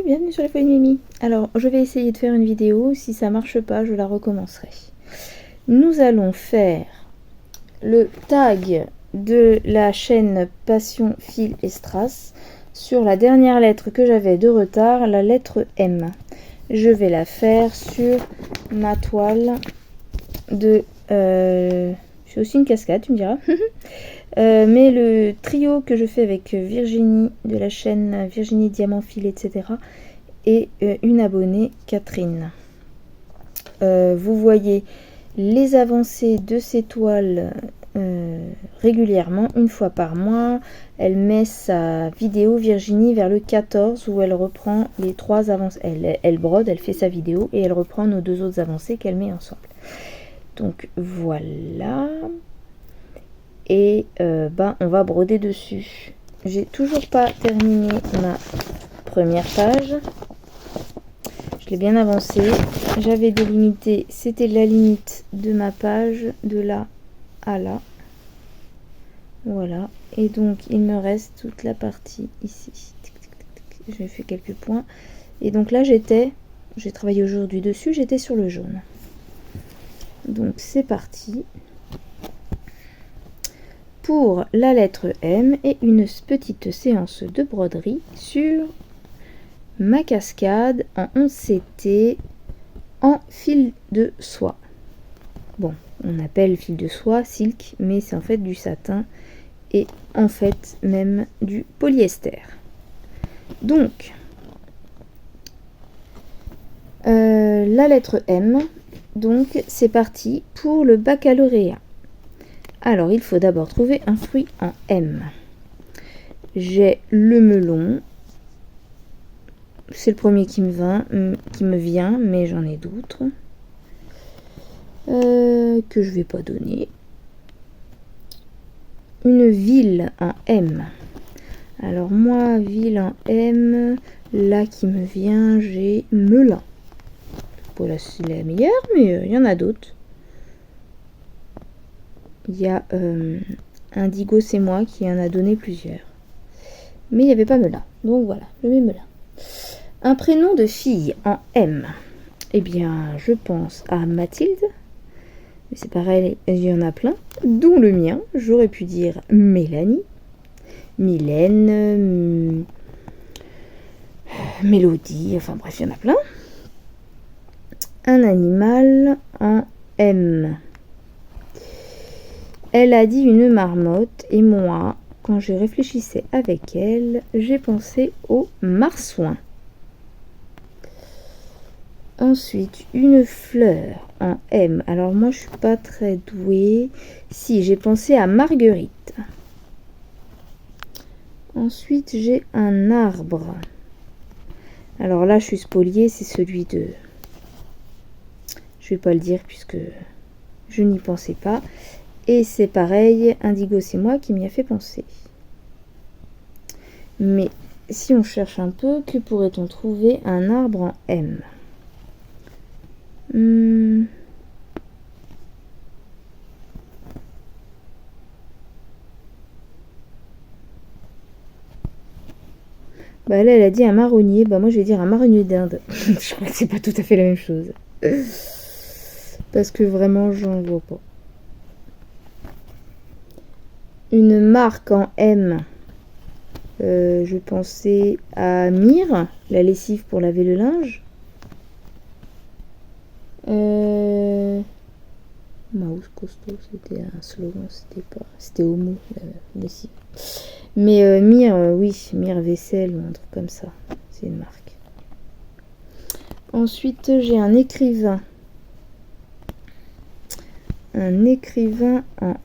bienvenue sur les Folies de Mimi. Alors, je vais essayer de faire une vidéo. Si ça marche pas, je la recommencerai. Nous allons faire le tag de la chaîne Passion Fil et Strass sur la dernière lettre que j'avais de retard, la lettre M. Je vais la faire sur ma toile de... c'est aussi une cascade, tu me diras. Mais le trio que je fais avec Virginie de la chaîne Virginie Diamant Fil, etc. et une abonnée, Catherine. Vous voyez les avancées de ces toiles régulièrement, une fois par mois. Elle met sa vidéo Virginie vers le 14 où elle reprend les 3 avancées. Elle brode, elle fait sa vidéo et elle reprend nos 2 autres avancées qu'elle met ensemble. Donc voilà. Et on va broder dessus. J'ai toujours pas terminé ma première page. Je l'ai bien avancé. J'avais délimité, c'était la limite de ma page, de là à là. Voilà. Et donc il me reste toute la partie ici. J'ai fait quelques points. Et donc là j'ai travaillé aujourd'hui dessus, j'étais sur le jaune. Donc c'est parti pour la lettre M et une petite séance de broderie sur ma cascade en 11 CT en fil de soie. Bon, on appelle fil de soie silk, mais c'est en fait du satin et en fait même du polyester. Donc la lettre M, donc c'est parti pour le baccalauréat. Alors, il faut d'abord trouver un fruit en M. J'ai le melon. C'est le premier qui me vient, mais j'en ai d'autres. Que je vais pas donner. Une ville en M. Alors, moi, ville en M, là qui me vient, j'ai Melun. Voilà, c'est la meilleure, mais il y en a d'autres. Il y a Indigo, c'est moi qui en a donné plusieurs. Mais il n'y avait pas Melun. Donc voilà, je mets Melun. Un prénom de fille en M. Eh bien, je pense à Mathilde. Mais c'est pareil, il y en a plein. Dont le mien. J'aurais pu dire Mélanie. Mylène. Mélodie. Enfin bref, il y en a plein. Un animal en M. Elle a dit une marmotte et moi, quand je réfléchissais avec elle, j'ai pensé au marsouin. Ensuite, une fleur en M. Alors moi, je suis pas très douée. Si, j'ai pensé à Marguerite. Ensuite, j'ai un arbre. Alors là, je suis spoliée, c'est celui de... Je vais pas le dire puisque je n'y pensais pas. Et c'est pareil, Indigo, c'est moi qui m'y a fait penser. Mais si on cherche un peu, que pourrait-on trouver un arbre en M? Bah là, elle a dit un marronnier. Bah moi, je vais dire un marronnier d'Inde. Je crois que c'est pas tout à fait la même chose. Parce que vraiment, j'en vois pas. Une marque en M. Je pensais à Mire, la lessive pour laver le linge. Mouse costaud, c'était un slogan, c'était Homo, la lessive. Mais Mire, oui, Mire vaisselle ou un truc comme ça, c'est une marque. Ensuite, j'ai un écrivain. Un écrivain en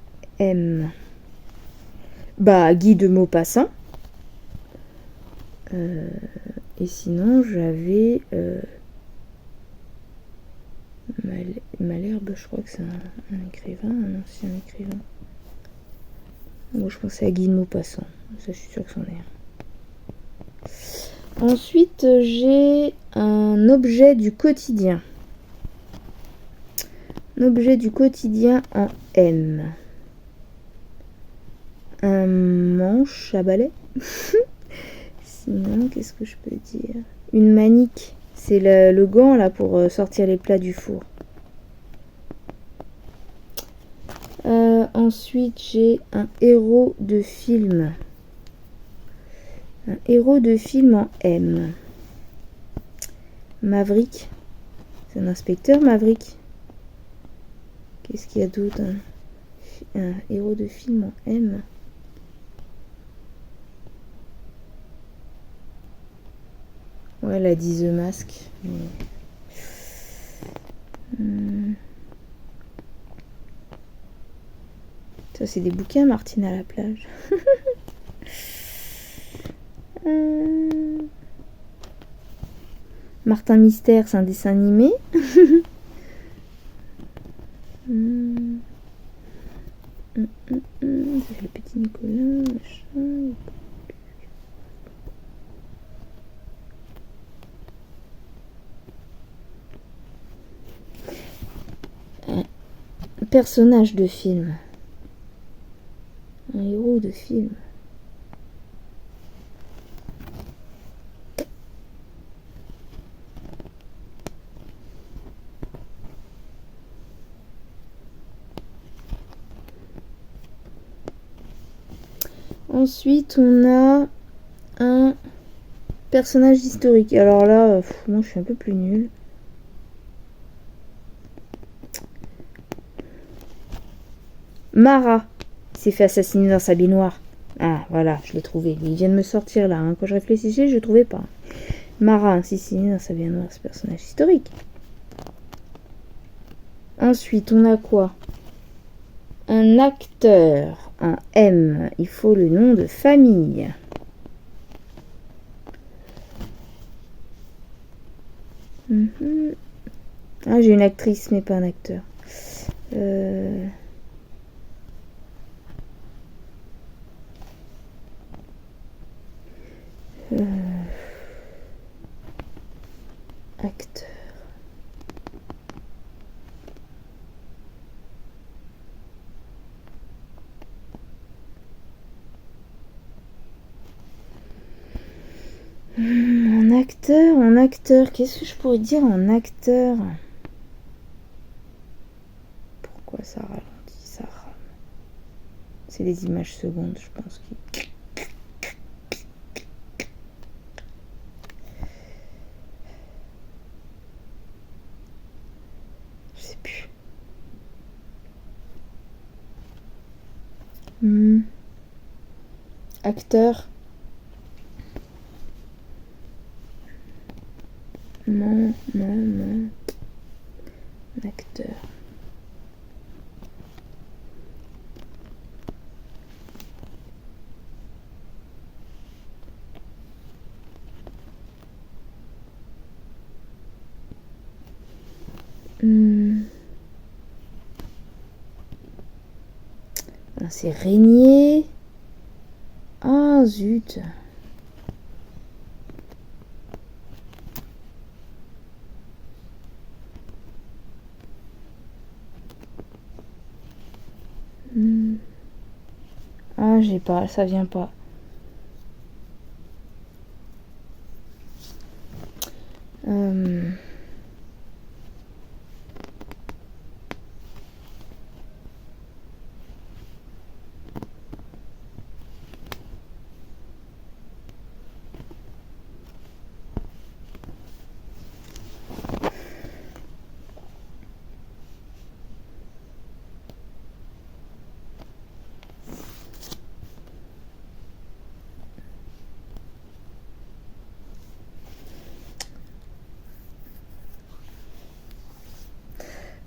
M. Bah, Guy de Maupassant. Et sinon, j'avais Malherbe, je crois que c'est un écrivain, un ancien écrivain. Moi, je pensais à Guy de Maupassant. Ça, je suis sûre que c'en est un. Ensuite, j'ai un objet du quotidien. Un objet du quotidien en M. Un manche à balai. Sinon, qu'est-ce que je peux dire? une manique. C'est le gant là pour sortir les plats du four. Ensuite, j'ai un héros de film. Un héros de film en M. Maverick. C'est un inspecteur Maverick. Qu'est-ce qu'il y a d'autre? Un héros de film en M. Ouais, elle a dit The Mask. Ça, c'est des bouquins, Martine à la plage. Martin Mystère, c'est un dessin animé. C'est le petit Nicolas, machin. Un personnage de film. Un héros de film. Ensuite, on a un personnage historique. Alors là, moi je suis un peu plus nulle. Marat s'est fait assassiner dans sa baignoire. Ah, voilà, je l'ai trouvé. Il vient de me sortir là. Hein. Quand je réfléchissais, je ne le trouvais pas. Marat assassiné dans sa baignoire, ce personnage historique. Ensuite, on a quoi? Un acteur en M. Il faut le nom de famille. Ah, j'ai une actrice, mais pas un acteur. Acteur. En acteur, qu'est-ce que je pourrais dire en acteur? Pourquoi ça ralentit, ça rame? C'est les images secondes, je pense. Je sais plus. Acteur. Non. Acteur. C'est Régnier. Ah, zut. Ah, j'ai pas, ça vient pas.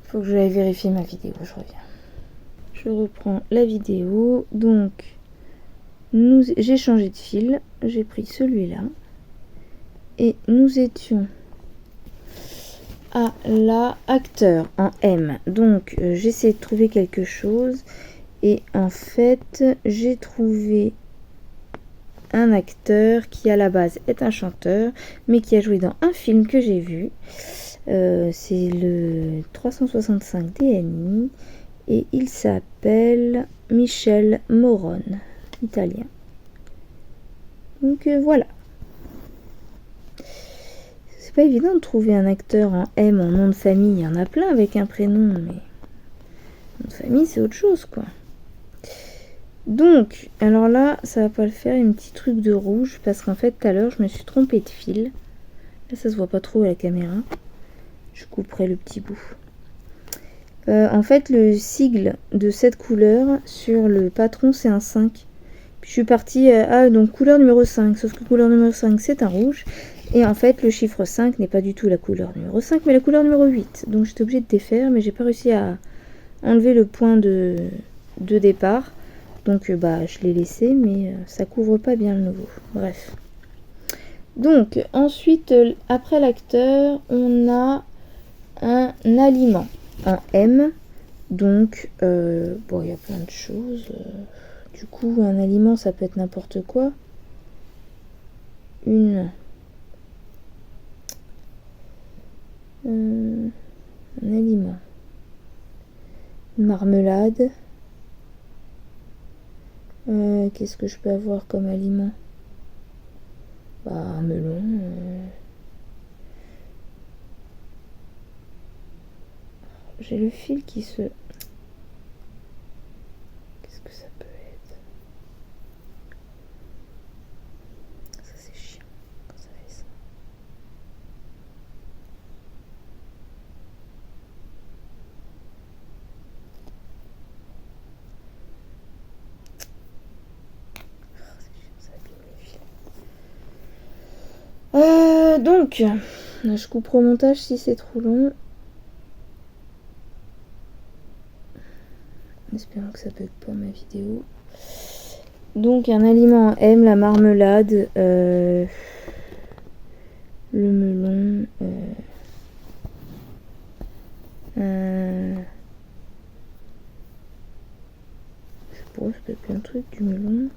Faut que j'aille vérifier ma vidéo, je reviens. Je reprends la vidéo. Donc, j'ai changé de fil. J'ai pris celui-là. Et nous étions à la acteur en M. Donc, j'essaie de trouver quelque chose. Et en fait, j'ai trouvé un acteur qui à la base est un chanteur, mais qui a joué dans un film que j'ai vu. C'est le 365 DNI et il s'appelle Michel Morone, italien. Donc voilà. pas évident de trouver un acteur en M en nom de famille. Il y en a plein avec un prénom, mais nom de famille, c'est autre chose, quoi. Donc, alors là, ça va pas le faire, un petit truc de rouge, parce qu'en fait, tout à l'heure, je me suis trompée de fil. Là, ça se voit pas trop à la caméra. Je couperai le petit bout. En fait, le sigle de cette couleur sur le patron, c'est un 5. Puis je suis partie donc couleur numéro 5, sauf que couleur numéro 5, c'est un rouge. Et en fait, le chiffre 5 n'est pas du tout la couleur numéro 5, mais la couleur numéro 8. Donc, j'étais obligée de défaire, mais j'ai pas réussi à enlever le point de départ. Donc je l'ai laissé, mais ça couvre pas bien le nouveau. Bref. Donc ensuite, après l'acteur, on a un aliment en M. Donc bon, il y a plein de choses. Du coup, un aliment, ça peut être n'importe quoi. Un aliment. Une marmelade. Qu'est-ce que je peux avoir comme aliment? Un melon. J'ai le fil qui se... Qu'est-ce que ça peut être? Ça c'est chiant quand ça fait ça. Donc, je couperai au montage si c'est trop long. Espérons que ça bug pas ma vidéo. Donc, un aliment en M, la marmelade, le melon, je sais pas, ça peut être plein de trucs, du melon.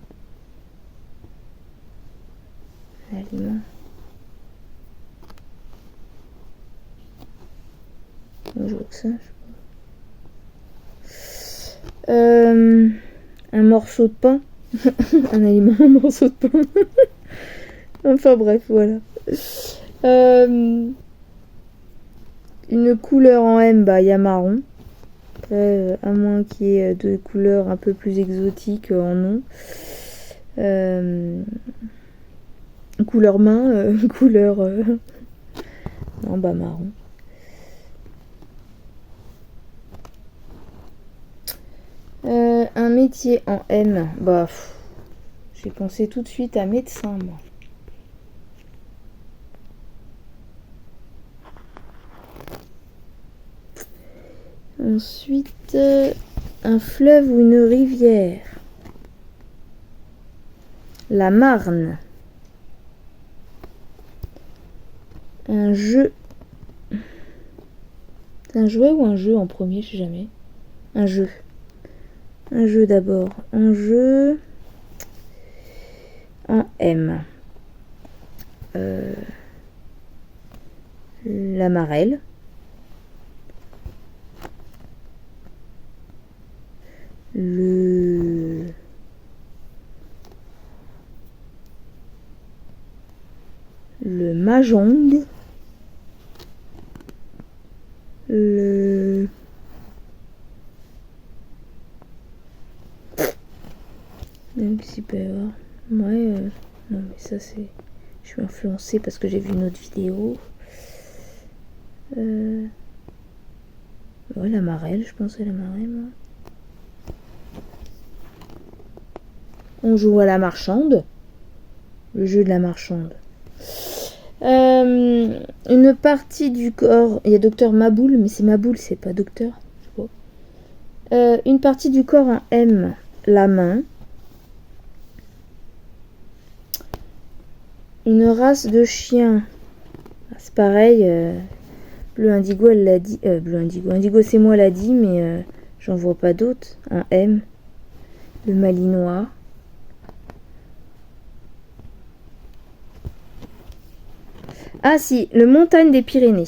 Aliment. Je vois que ça, je sais pas. Un morceau de pain. Un aliment, un morceau de pain. Enfin bref, voilà. Une couleur en M, il y a marron. Après, à moins qu'il y ait de couleurs un peu plus exotiques en nom. Couleur main, couleur... Non, marron. Un métier en M, j'ai pensé tout de suite à médecin, moi. Ensuite, un fleuve ou une rivière. La Marne. Un jeu. C'est un jouet ou un jeu en premier, je sais jamais. Un jeu. Un jeu d'abord. Un jeu en M. La marelle. Le mahjong. Même s'il peut y avoir. Ouais, non, mais ça c'est. Je suis influencée parce que j'ai vu une autre vidéo. Ouais, la marelle, je pensais à la marelle, moi. On joue à la marchande. Le jeu de la marchande. Une partie du corps. Il y a docteur Maboul, mais c'est Maboul, c'est pas docteur. Je sais pas. Une partie du corps en M. La main. Une race de chien. C'est pareil. Bleu Indigo, elle l'a dit. Bleu Indigo. Indigo, c'est moi, l'a dit, mais j'en vois pas d'autres. En M. Le malinois. Ah si, le montagne des Pyrénées.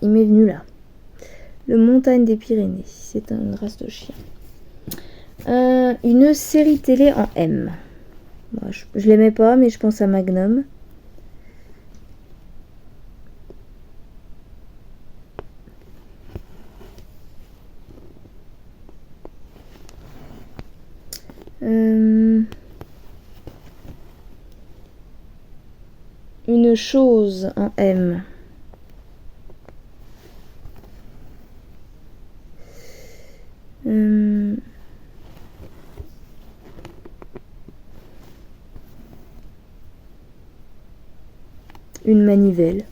Il m'est venu là. Le montagne des Pyrénées. C'est une race de chien. Une série télé en M. Bon, je l'aimais pas, mais je pense à Magnum. Une chose en M. Une manivelle.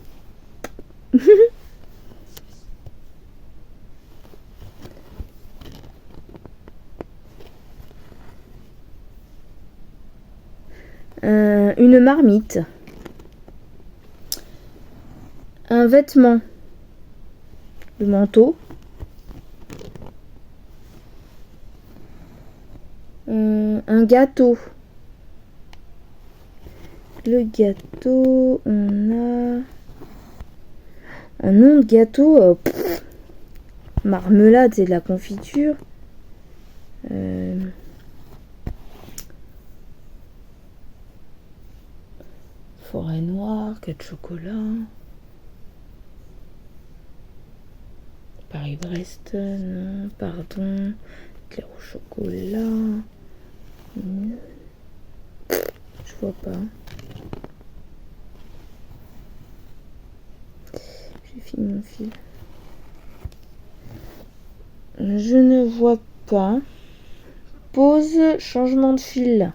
Une marmite. Un vêtement. Le manteau. Un gâteau. Le gâteau, on a un nom de gâteau. Marmelade, c'est de la confiture. Forêt noire, 4 chocolats. Paris-Brest, non, pardon. Clair au chocolat. Je vois pas. J'ai fini mon fil. Je ne vois pas. Pause, changement de fil.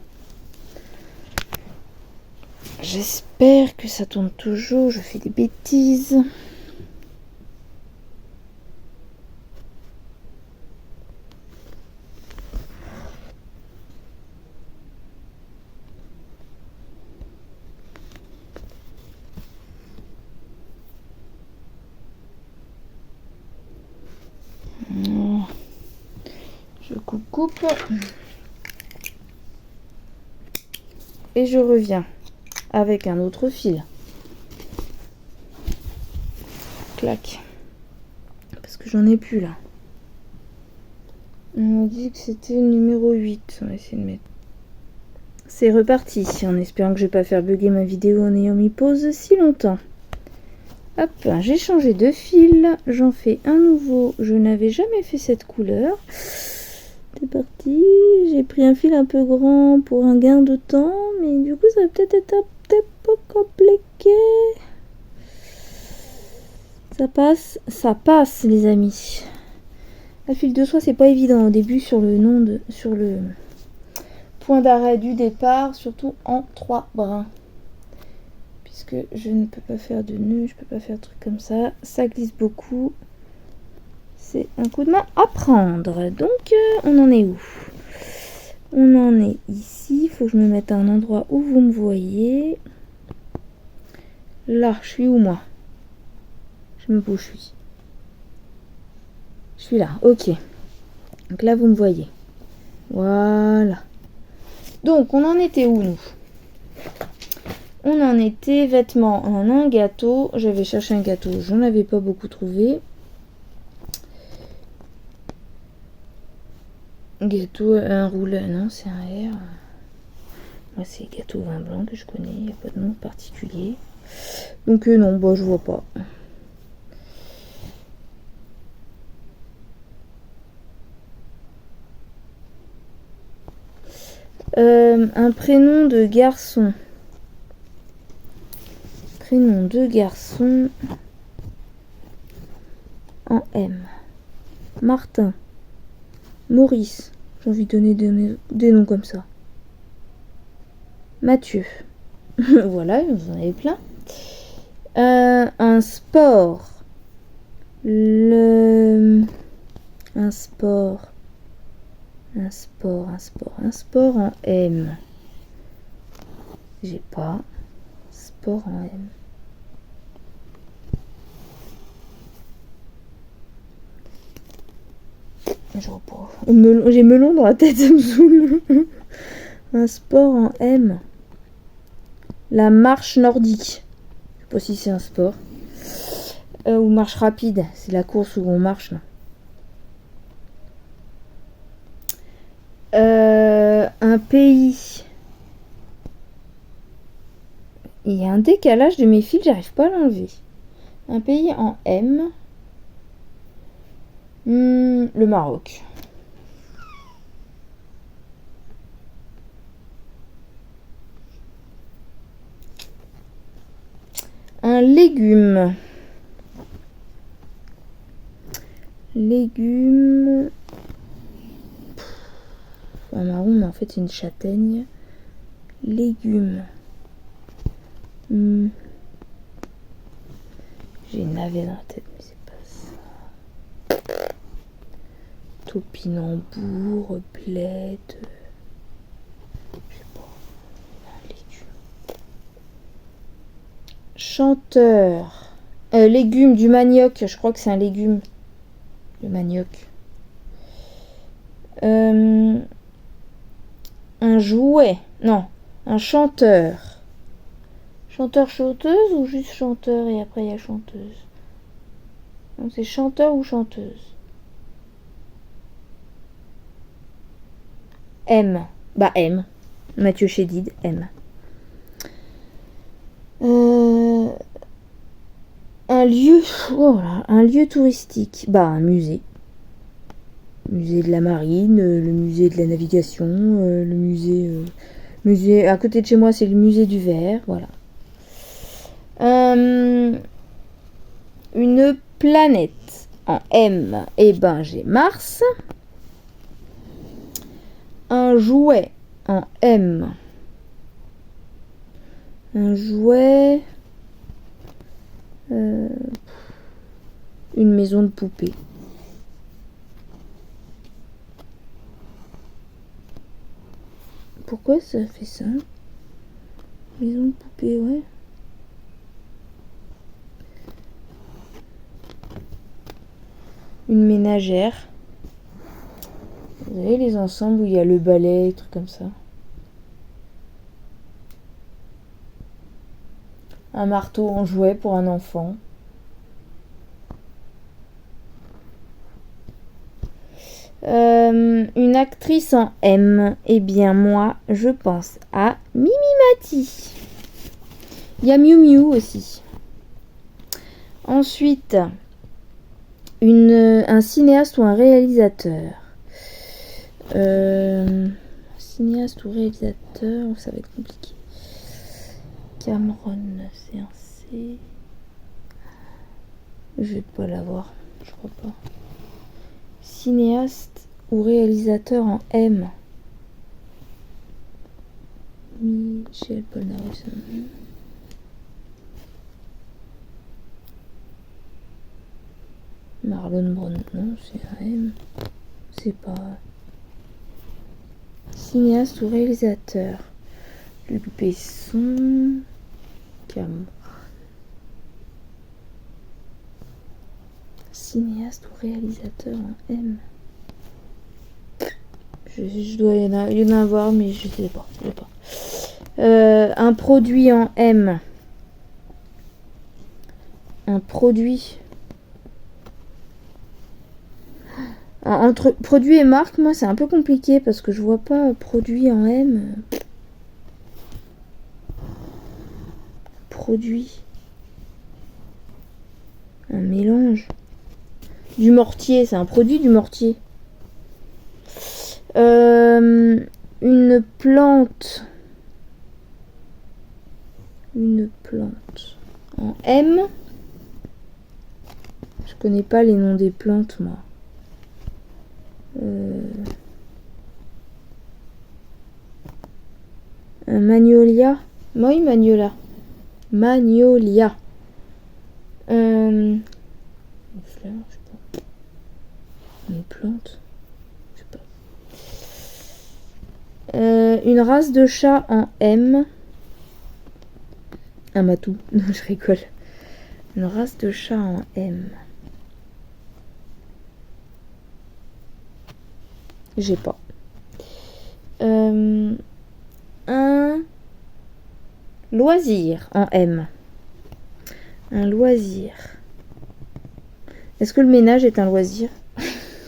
J'espère que ça tourne toujours. Je fais des bêtises. Je coupe. Et je reviens avec un autre fil. Clac. Parce que j'en ai plus là. On m'a dit que c'était le numéro 8. On va essayer de mettre. C'est reparti. En espérant que je vais pas faire bugger ma vidéo en ayant mis pause si longtemps. Hop, j'ai changé de fil. J'en fais un nouveau. Je n'avais jamais fait cette couleur. C'est parti. J'ai pris un fil un peu grand pour un gain de temps. Mais du coup, ça va peut-être être un petit peu compliqué. Ça passe les amis. La fil de soie, c'est pas évident au début sur le point d'arrêt du départ, surtout en 3 brins. Puisque je ne peux pas faire de nœud, je peux pas faire de trucs comme ça. Ça glisse beaucoup. C'est un coup de main à prendre. Donc, on en est où? On en est ici. Il faut que je me mette à un endroit où vous me voyez. Là, je suis où moi? Je me bouge, je suis là, ok. Donc là, vous me voyez. Voilà. Donc, on en était où, nous? On en était vêtements en un gâteau. J'avais cherché un gâteau, j'en avais pas beaucoup trouvé. Gâteau, un roule, non, c'est un R. Moi, c'est gâteau vin blanc que je connais, il n'y a pas de nom particulier. Donc, non, bah, je vois pas. Un prénom de garçon. Prénom de garçon en M. Martin. Maurice. J'ai envie de donner des noms comme ça. Mathieu. Voilà, vous en avez plein. Un sport. Un sport en M. J'ai pas. Sport en M. Je vois pas. J'ai melon dans la tête, ça me saoule. Un sport en M. La marche nordique. Je sais pas si c'est un sport. Ou marche rapide. C'est la course où on marche là. Un pays. Il y a un décalage de mes fils, j'arrive pas à l'enlever. Un pays en M. Le Maroc. Un légume. Légume. Un marron, mais en fait c'est une châtaigne. Légumes. J'ai une navet dans la tête, mais c'est pas ça. Topinambour, bled. Je sais pas. Un légume. Chanteur. Légume, du manioc. Je crois que c'est un légume. Le manioc. Un jouet. Non. Un chanteur. Chanteur, chanteuse ou juste chanteur et après il y a chanteuse? Donc c'est chanteur ou chanteuse? M. Bah M. Mathieu Chédid, M. Un lieu. Oh là, un lieu touristique. Bah un musée. Musée de la marine, le musée de la navigation, le musée à côté de chez moi c'est le musée du verre, voilà. Une planète en M, et ben j'ai Mars. Un jouet en M. Un jouet. Une maison de poupée. Pourquoi ça fait ça? Maison de poupée, ouais. Une ménagère. Vous avez les ensembles où il y a le balai, des trucs comme ça. Un marteau en jouet pour un enfant. Une actrice en M. Eh bien moi, je pense à Mimi Mati. Il y a Miu Miu aussi. Ensuite, un cinéaste ou un réalisateur. Cinéaste ou réalisateur, ça va être compliqué. Cameron, c'est un C. Je vais pas l'avoir, je crois pas. Cinéaste ou réalisateur en M. Michel Polnareff. Marlon Brando, non, c'est un M. C'est pas. Cinéaste ou réalisateur. Luc Besson. Cameron. Cinéaste ou réalisateur en M. Je dois y en avoir, mais je sais pas. Un produit en M. Un produit. Entre produit et marque, moi c'est un peu compliqué parce que je vois pas produit en M. Produit. Un mélange. Du mortier, c'est un produit du mortier. Une plante. Une plante. En M. Je connais pas les noms des plantes, moi. Un magnolia. Oui, magnolia. Magnolia. Une fleur, je sais pas. Une plante. Je sais pas. Une race de chat en M. Un matou. Non, je rigole. Une race de chat en M. J'ai pas. Un loisir en M. Un loisir. Est-ce que le ménage est un loisir?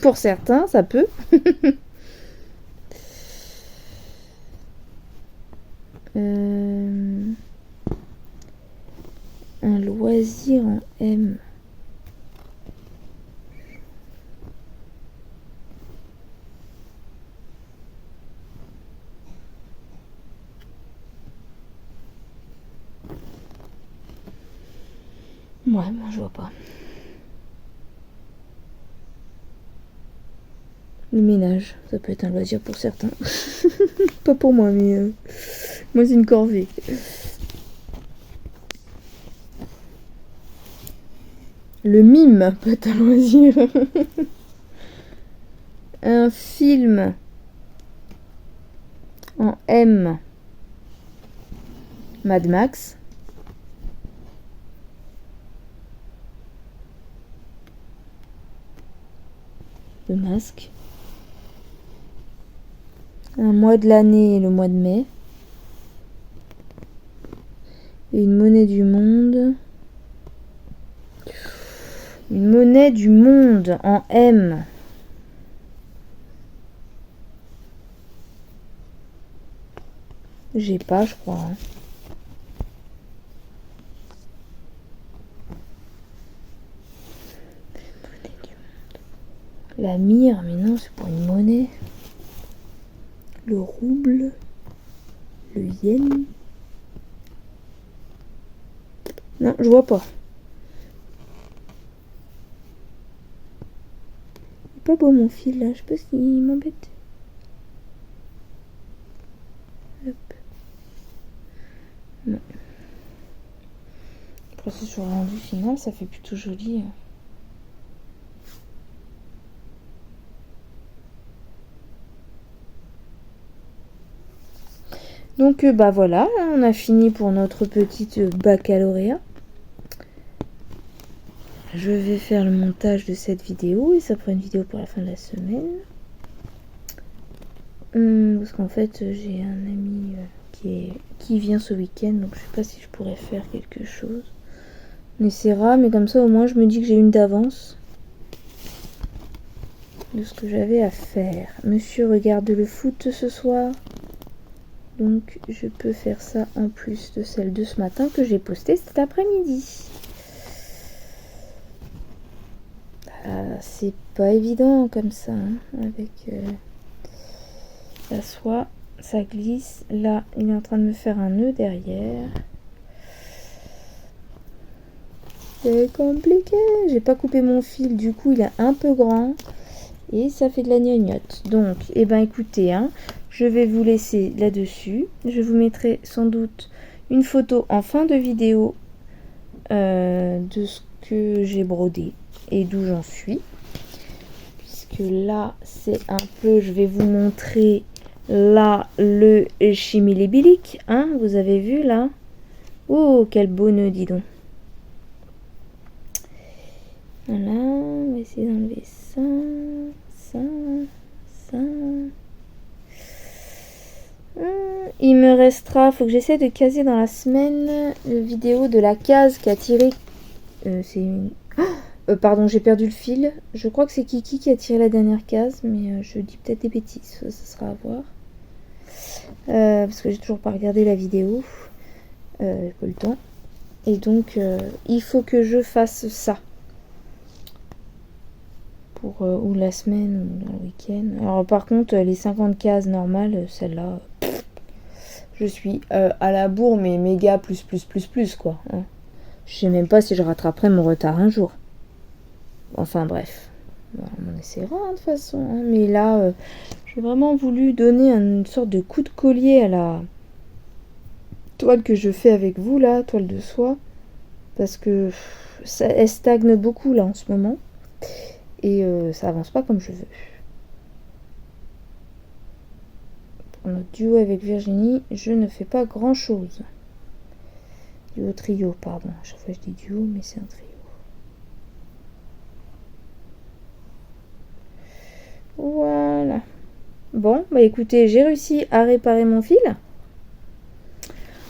Pour certains, ça peut. Un loisir en M. moi je vois pas. Le ménage, ça peut être un loisir pour certains. Pas pour moi, mais moi c'est une corvée. Le mime peut être un loisir. Un film en M. Mad Max. Le masque. Un mois de l'année, le mois de mai. Et une monnaie du monde. Une monnaie du monde en M. J'ai pas, je crois. Hein. La mire, mais non, c'est pour une monnaie. Le rouble. Le yen. Non, je vois pas. Il est pas beau mon fil là, je sais pas s'il m'embête. Hop. Non. Après c'est sur le rendu final, ça fait plutôt joli. Donc bah voilà, on a fini pour notre petite baccalauréat. Je vais faire le montage de cette vidéo et ça fera une vidéo pour la fin de la semaine. Parce qu'en fait j'ai un ami qui vient ce week-end, donc je sais pas si je pourrais faire quelque chose. On essaiera, mais comme ça au moins je me dis que j'ai une d'avance de ce que j'avais à faire. Monsieur regarde le foot ce soir. Donc je peux faire ça en plus de celle de ce matin que j'ai postée cet après-midi. C'est pas évident comme ça, hein, avec la soie, ça glisse. Là, il est en train de me faire un nœud derrière. C'est compliqué. J'ai pas coupé mon fil, du coup il est un peu grand et ça fait de la gnognotte. Donc, eh ben écoutez, hein, je vais vous laisser là-dessus. Je vous mettrai sans doute une photo en fin de vidéo de ce que j'ai brodé et d'où j'en suis. Puisque là, c'est un peu, je vais vous montrer là le chimilébilique. Hein, vous avez vu là? Oh, quel beau nœud, dis donc. Voilà, on va essayer d'enlever ça, ça, ça. Il me restera, faut que j'essaie de caser dans la semaine la vidéo de la case qui a tiré. C'est une... pardon, j'ai perdu le fil. Je crois que c'est Kiki qui a tiré la dernière case, mais je dis peut-être des bêtises, ça sera à voir. Parce que j'ai toujours pas regardé la vidéo. J'ai pas le temps. Et donc, il faut que je fasse ça. Pour ou la semaine ou dans le week-end. Alors par contre les 50 cases normales, celle-là je suis à la bourre mais méga plus quoi, hein. Je sais même pas si je rattraperai mon retard un jour. Enfin bref, on essaiera hein, de toute façon, hein. Mais là j'ai vraiment voulu donner une sorte de coup de collier à la toile que je fais avec vous là, toile de soie, parce que elle stagne beaucoup là en ce moment. Et ça avance pas comme je veux. Pour notre duo avec Virginie, je ne fais pas grand chose. Duo trio, pardon. À chaque fois je dis duo, mais c'est un trio. Voilà. Bon, bah écoutez, j'ai réussi à réparer mon fil.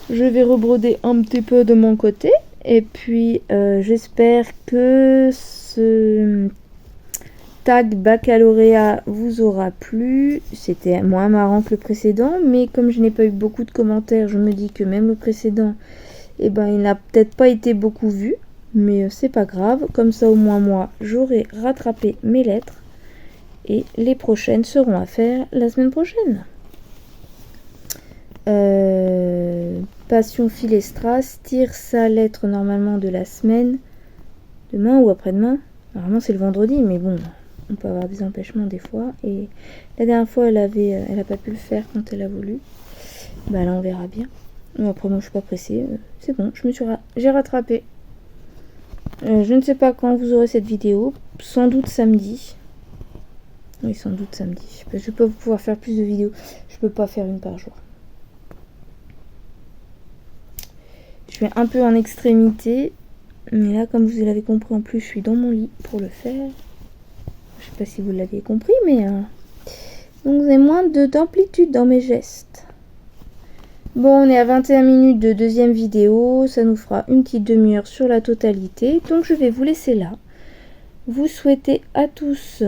Je vais rebroder un petit peu de mon côté. Et puis, j'espère que ce tag baccalauréat vous aura plu. C'était moins marrant que le précédent, mais comme je n'ai pas eu beaucoup de commentaires, je me dis que même le précédent, eh ben, il n'a peut-être pas été beaucoup vu, mais c'est pas grave. Comme ça, au moins moi, j'aurai rattrapé mes lettres et les prochaines seront à faire la semaine prochaine. Passion Philestras tire sa lettre normalement de la semaine demain ou après-demain. Normalement c'est le vendredi, mais bon, on peut avoir des empêchements des fois. Et la dernière fois, elle a pas pu le faire quand elle a voulu. Bah là, on verra bien. Bon, après, moi, je suis pas pressée. C'est bon, j'ai rattrapé. Je ne sais pas quand vous aurez cette vidéo. Sans doute samedi. Oui, sans doute samedi. Je vais pas pouvoir faire plus de vidéos. Je peux pas faire une par jour. Je suis un peu en extrémité. Mais là, comme vous l'avez compris, en plus, je suis dans mon lit pour le faire. Je sais pas si vous l'avez compris, mais... Donc, vous avez moins d'amplitude dans mes gestes. Bon, on est à 21 minutes de deuxième vidéo. Ça nous fera une petite demi-heure sur la totalité. Donc, je vais vous laisser là. Vous souhaitez à tous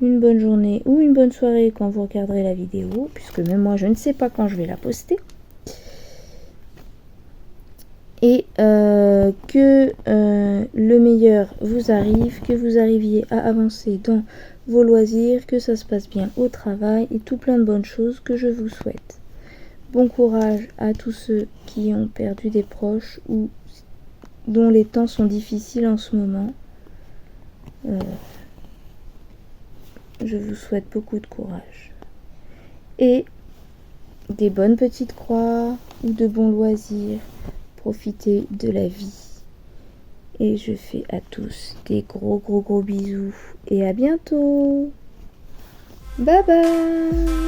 une bonne journée ou une bonne soirée quand vous regarderez la vidéo. Puisque même moi, je ne sais pas quand je vais la poster. Et que le meilleur vous arrive, que vous arriviez à avancer dans vos loisirs, que ça se passe bien au travail et tout plein de bonnes choses que je vous souhaite. Bon courage à tous ceux qui ont perdu des proches ou dont les temps sont difficiles en ce moment. Je vous souhaite beaucoup de courage. Et des bonnes petites croix ou de bons loisirs. Profitez de la vie. Et je fais à tous des gros bisous. Et à bientôt. Bye bye.